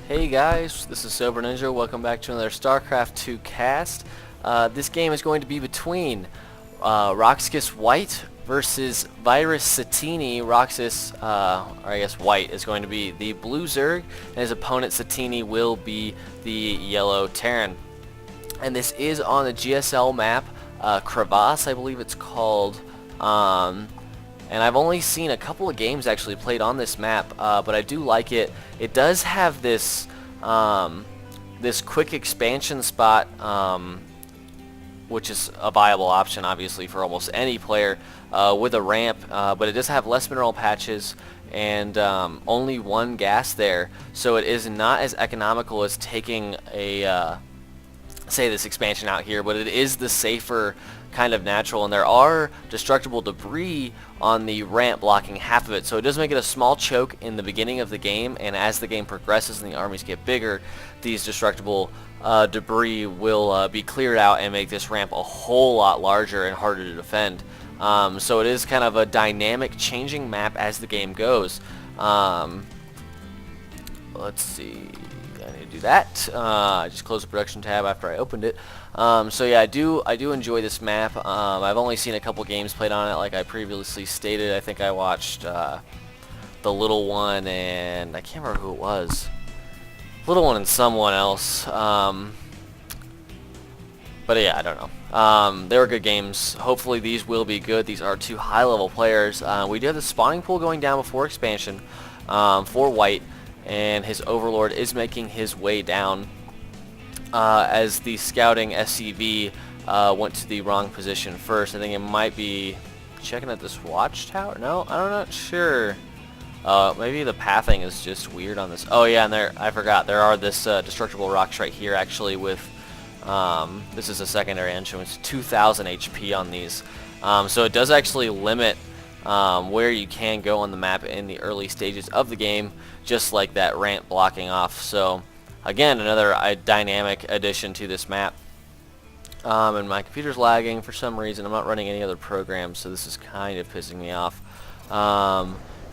Hey guys, this is Sober Ninja. Welcome back to another StarCraft 2 cast. This game is going to be between roxkisWHITE versus VirusSatiini. Roxas, or I guess White, is going to be the blue Zerg, and his opponent Satini will be the yellow Terran. And this is on the GSL map, Crevasse, I believe it's called. And I've only seen a couple of games actually played on this map, but I do like it. It does have this this quick expansion spot, which is a viable option obviously for almost any player with a ramp, but it does have less mineral patches and only one gas there, so it is not as economical as taking a say this expansion out here, but it is the safer kind of natural, and there are destructible debris on the ramp blocking half of it, so it does make it a small choke in the beginning of the game, and as the game progresses and the armies get bigger, these destructible debris will be cleared out and make this ramp a whole lot larger and harder to defend. So it is kind of a dynamic changing map as the game goes. Let's see, I need to do that. I just closed the production tab after I opened it. So yeah, I do enjoy this map. I've only seen a couple games played on it, like I previously stated. I think I watched the little one, and I can't remember who it was. Little one and someone else. But yeah, I don't know. They were good games. Hopefully these will be good. These are two high-level players. We do have the spawning pool going down before expansion for White, and his overlord is making his way down as the scouting SCV went to the wrong position first. I think it might be checking at this watchtower. No, I'm not sure. Maybe the pathing is just weird on this. Oh yeah, and there, I forgot, there are this destructible rocks right here actually with this is a secondary engine. It's 2000 HP on these, so it does actually limit where you can go on the map in the early stages of the game, just like that ramp blocking off. So again, another dynamic addition to this map. And my computer's lagging for some reason. I'm not running any other programs, so this is kind of pissing me off.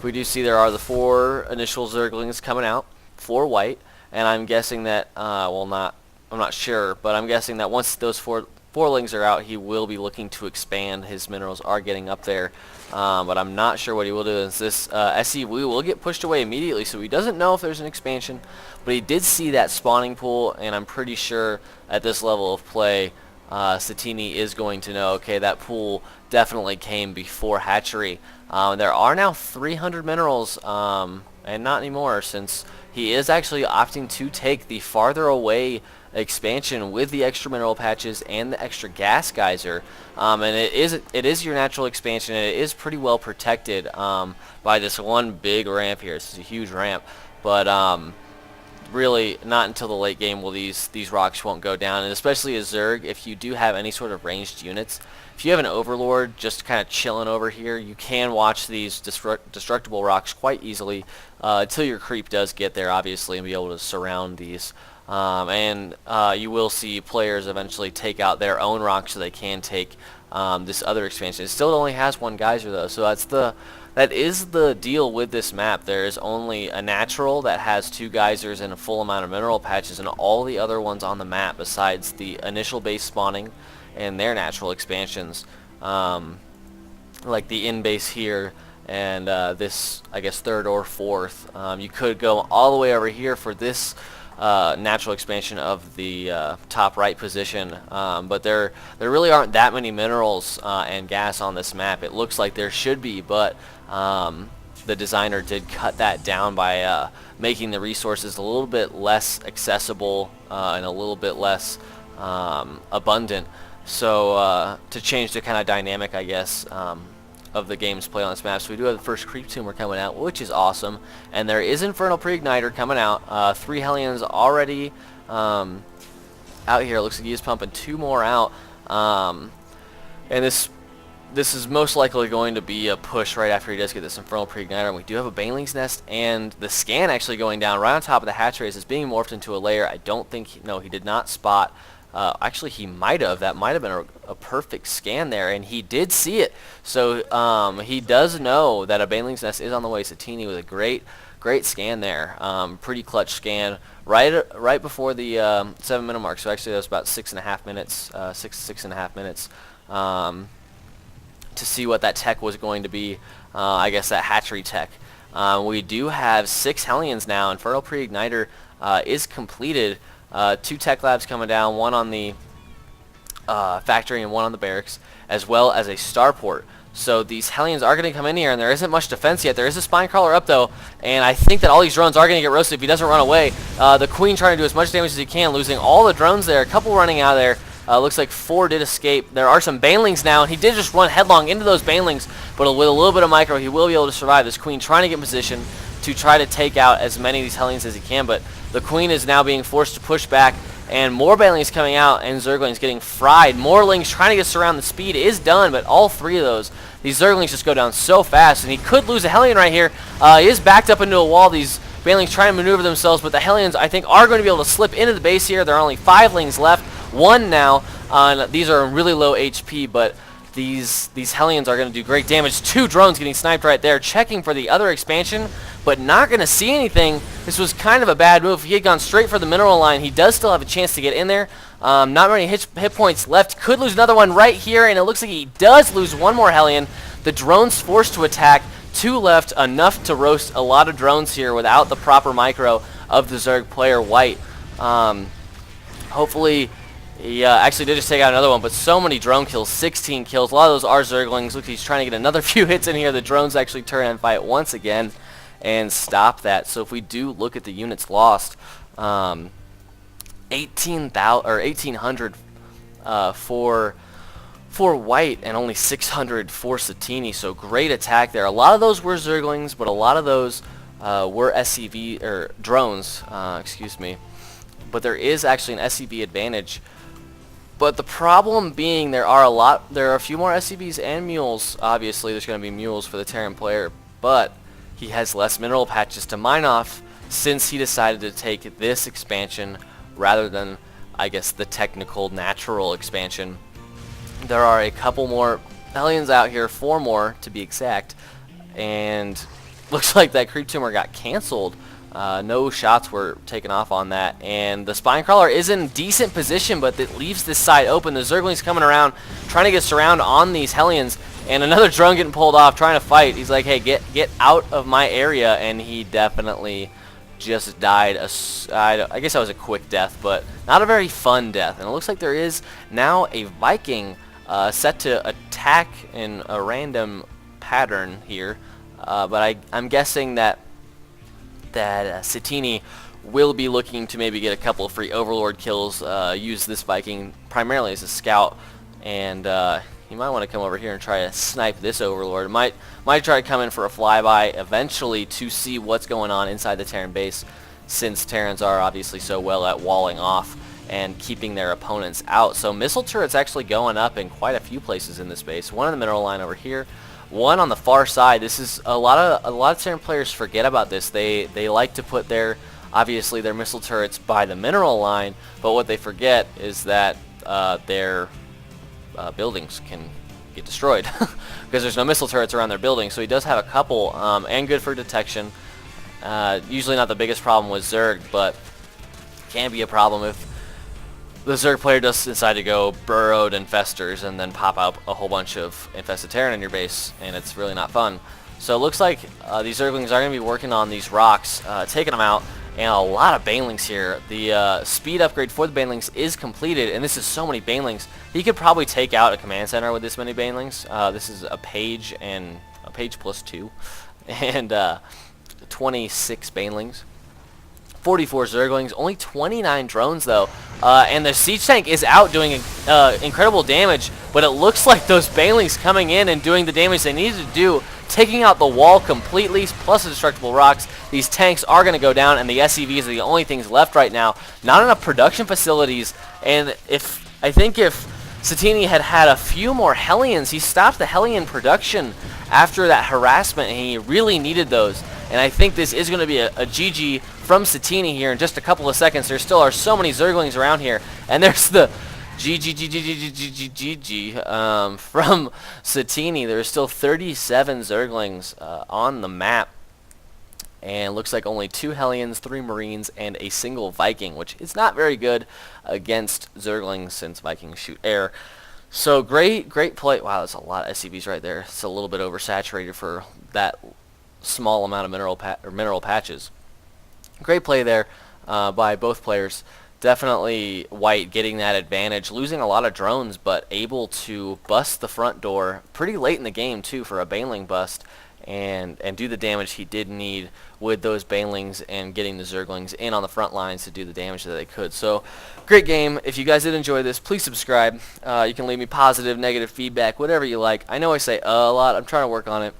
We do see there are the 4 initial Zerglings coming out for White, and I'm guessing that, I'm not sure, but I'm guessing that once those fourlings are out, he will be looking to expand. His minerals are getting up there, but I'm not sure what he will do. This SCV will get pushed away immediately, so he doesn't know if there's an expansion, but he did see that spawning pool, and I'm pretty sure at this level of play, Satini is going to know, okay, that pool definitely came before hatchery. There are now 300 minerals, and not anymore, since he is actually opting to take the farther away expansion with the extra mineral patches and the extra gas geyser, and it is your natural expansion, and it is pretty well protected by this one big ramp here. This is a huge ramp, but really not until the late game will these rocks won't go down, and especially as Zerg, if you do have any sort of ranged units, if you have an overlord just kind of chilling over here, you can watch these destructible rocks quite easily until your creep does get there, obviously, and be able to surround these. And you will see players eventually take out their own rocks so they can take this other expansion. It still only has one geyser though, so that is the deal with this map. There is only a natural that has 2 geysers and a full amount of mineral patches, and all the other ones on the map besides the initial base spawning and their natural expansions, like the in-base here and this, I guess, 3rd or 4th. You could go all the way over here for this natural expansion of the top right position, but there really aren't that many minerals and gas on this map. It looks like there should be, but the designer did cut that down by making the resources a little bit less accessible and a little bit less abundant, so to change the kind of dynamic, I guess, of the game's play on this map. So we do have the first creep tumor coming out, which is awesome, and there is Infernal Pre-Igniter coming out. 3 Hellions already out here. It looks like he's pumping 2 more out, and this is most likely going to be a push right after he does get this Infernal Pre-Igniter. And we do have a Baneling's Nest and the scan actually going down right on top of the hatchery as it's being morphed into a layer. I don't think, no, he did not spot. Actually, he might have. That might have been a perfect scan there, and he did see it. So he does know that a Baneling's Nest is on the way. Satini with a great great scan there. Pretty clutch scan right before the 7-minute mark. So actually that was about 6.5 minutes, 6.5 minutes to see what that tech was going to be. I guess that hatchery tech. We do have 6 Hellions now, and Fertile Pre-Igniter is completed. 2 tech labs coming down, one on the factory and one on the barracks, as well as a starport. So these Hellions are going to come in here, and there isn't much defense yet. There is a spine crawler up, though, and I think that all these drones are going to get roasted if he doesn't run away. The Queen trying to do as much damage as he can, losing all the drones there. A couple running out of there. Looks like 4 did escape. There are some banelings now, and he did just run headlong into those banelings, but with a little bit of micro, he will be able to survive. This Queen trying to get in position to try to take out as many of these Hellions as he can, but the Queen is now being forced to push back, and more banelings coming out, and Zerglings getting fried. Morlings trying to get surround. The speed is done, but all 3 of those, these Zerglings just go down so fast, and he could lose a Hellion right here. He is backed up into a wall. These banelings trying to maneuver themselves, but the Hellions, I think, are going to be able to slip into the base here. There are only 5 lings left, 1 now. These are really low HP, but these Hellions are going to do great damage. 2 drones getting sniped right there, checking for the other expansion, but not going to see anything. This was kind of a bad move. If he had gone straight for the mineral line, he does still have a chance to get in there. Not many hit points left. Could lose another one right here, and it looks like he does lose 1 more Hellion. The drone's forced to attack. 2 left, enough to roast a lot of drones here without the proper micro of the Zerg player White. Hopefully, he actually did just take out another one, but so many drone kills, 16 kills. A lot of those are Zerglings. Look, he's trying to get another few hits in here. The drones actually turn and fight once again and stop that. So if we do look at the units lost, 1,800 for White and only 600 for Satini. So great attack there. A lot of those were Zerglings, but a lot of those were SCV or drones. Excuse me. But there is actually an SCV advantage. But the problem being there are a few more SCVs and mules. Obviously, there's going to be mules for the Terran player, but he has less mineral patches to mine off since he decided to take this expansion rather than, I guess, the technical natural expansion. There are a couple more Hellions out here, 4 more to be exact, and looks like that creep tumor got canceled. No shots were taken off on that, and the spine crawler is in decent position, but it leaves this side open. The Zerglings coming around, trying to get surround on these Hellions, and another drone getting pulled off, trying to fight. He's like, hey, get out of my area, and he definitely just died. I guess that was a quick death, but not a very fun death. And it looks like there is now a Viking set to attack in a random pattern here, but I'm guessing that Satini will be looking to maybe get a couple of free Overlord kills, use this Viking primarily as a scout, and you might want to come over here and try to snipe this Overlord. Might try to come in for a flyby eventually to see what's going on inside the Terran base, since Terrans are obviously so well at walling off and keeping their opponents out. So missile turrets actually going up in quite a few places in this base. One in the mineral line over here, one on the far side. This is a lot of Terran players forget about this. They like to put their missile turrets by the mineral line, but what they forget is that their buildings can get destroyed because there's no missile turrets around their buildings. So he does have a couple, and good for detection. Usually not the biggest problem with Zerg, but can be a problem if the Zerg player does decide to go burrowed infestors and then pop out a whole bunch of infested Terran in your base, and it's really not fun. So it looks like these Zerglings are going to be working on these rocks, taking them out, and a lot of Banelings here. The speed upgrade for the Banelings is completed, and this is so many Banelings. He could probably take out a command center with this many Banelings. This is a page and a page plus 2, and 26 Banelings. 44 Zerglings, only 29 drones though, and the siege tank is out doing incredible damage, but it looks like those Banelings coming in and doing the damage they needed to do, taking out the wall completely, plus the destructible rocks. These tanks are going to go down, and the SCVs are the only things left right now. Not enough production facilities, and I think if Satini had a few more Hellions, he stopped the Hellion production after that harassment, and he really needed those. And I think this is going to be a GG from Satini here in just a couple of seconds. There still are so many Zerglings around here. And there's the GG from Satini. There's still 37 Zerglings on the map. and looks like only 2 Hellions, 3 Marines, and a single Viking, which is not very good against Zerglings since Vikings shoot air. So great play. Wow, that's a lot of SCVs right there. It's a little bit oversaturated for that small amount of mineral patches. Great play there by both players. Definitely White getting that advantage, losing a lot of drones, but able to bust the front door pretty late in the game too for a Baneling bust, and do the damage he did need with those Banelings and getting the Zerglings in on the front lines to do the damage that they could. So great game. If you guys did enjoy this, please subscribe. You can leave me positive, negative feedback, whatever you like. I know I say a lot. I'm trying to work on it.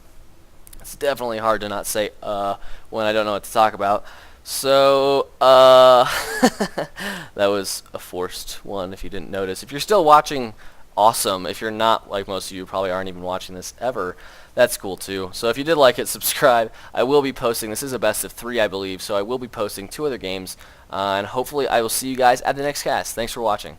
It's definitely hard to not say when I don't know what to talk about. So, that was a forced one if you didn't notice. If you're still watching, awesome. If you're not, like most of you probably aren't even watching this ever, that's cool too. So if you did like it, subscribe. I will be posting, this is a best of 3 I believe, so I will be posting 2 other games, and hopefully I will see you guys at the next cast. Thanks for watching.